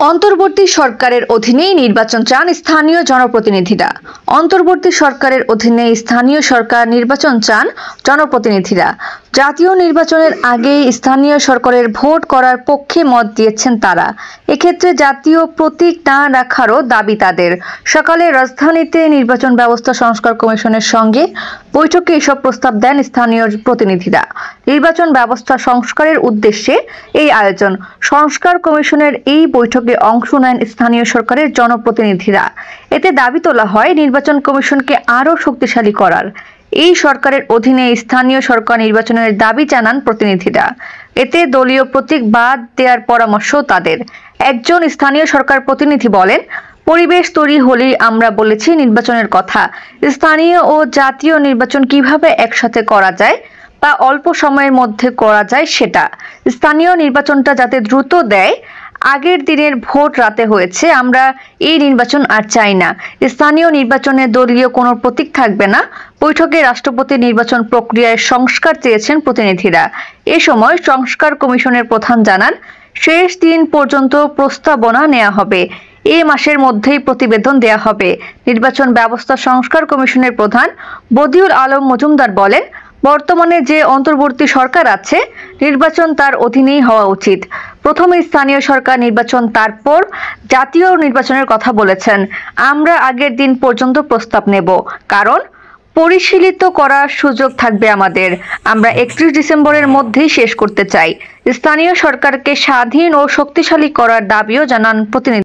অন্তর্বর্তী সরকারের অধীনেই নির্বাচন চান স্থানীয় জনপ্রতিনিধিরা। অন্তর্বর্তী সরকারের অধীনে স্থানীয় সরকার নির্বাচন চান জনপ্রতিনিধিরা। জাতীয় নির্বাচনের আগেই স্থানীয় সরকারের ভোট করার পক্ষে মত দিয়েছেন তারা। এক্ষেত্রে জাতীয় প্রতীক না রাখারও দাবি তাদের। সকালে রাজধানীতে নির্বাচন ব্যবস্থা সংস্কার কমিশনের সঙ্গে বৈঠকে এসব প্রস্তাব দেন স্থানীয় প্রতিনিধিরা। নির্বাচন ব্যবস্থা সংস্কারের উদ্দেশ্যে এই আয়োজন। সংস্কার কমিশনের এই বৈঠকে অংশ নেন স্থানীয় সরকারের জনপ্রতিনিধিরা। এতে দাবি তোলা হয় নির্বাচন কমিশনকে আরও শক্তিশালী করার। এই সরকারের অধীনে স্থানীয় সরকার নির্বাচনের দাবি জানান প্রতিনিধিরা। এতে দলীয় প্রতীক বাদ দেওয়ার পরামর্শ তাদের। একজন স্থানীয় সরকার প্রতিনিধি বলেন, পরিবেশ তৈরি হলেই আমরা বলেছি নির্বাচনের কথা। স্থানীয় ও জাতীয় নির্বাচন কিভাবে একসাথে করা যায় বা অল্প সময়ের মধ্যে করা যায় সেটা। স্থানীয় নির্বাচনটা যাতে দ্রুত দেয়। আগের দিনের ভোট রাতে হয়েছে, আমরা এই নির্বাচন আর চাই না। স্থানীয় নির্বাচনে দলীয় কোনো প্রতীক থাকবে না। বৈঠকে রাষ্ট্রপতি নির্বাচন প্রক্রিয়ায় সংস্কার চেয়েছেন প্রতিনিধিরা। এ সময় সংস্কার কমিশনের প্রধান জানান, শেষ দিন পর্যন্ত প্রস্তাবনা নেওয়া হবে। এ মাসের মধ্যেই প্রতিবেদন দেয়া হবে। নির্বাচন ব্যবস্থা সংস্কার কমিশনের প্রধান বদিউল আলম মজুমদার বলেন, বর্তমানে যে অন্তর্বর্তী সরকার আছে, নির্বাচন তার অধীনেই হওয়া উচিত। প্রথমে স্থানীয় সরকার নির্বাচন, তারপর জাতীয় নির্বাচনের কথা বলেছেন। আমরা আগের দিন পর্যন্ত প্রস্তাব নেব, কারণ পরিশীলিত করার সুযোগ থাকবে আমাদের। আমরা 31 ডিসেম্বরের মধ্যেই শেষ করতে চাই। স্থানীয় সরকারকে স্বাধীন ও শক্তিশালী করার দাবিও জানান প্রতিনিধি।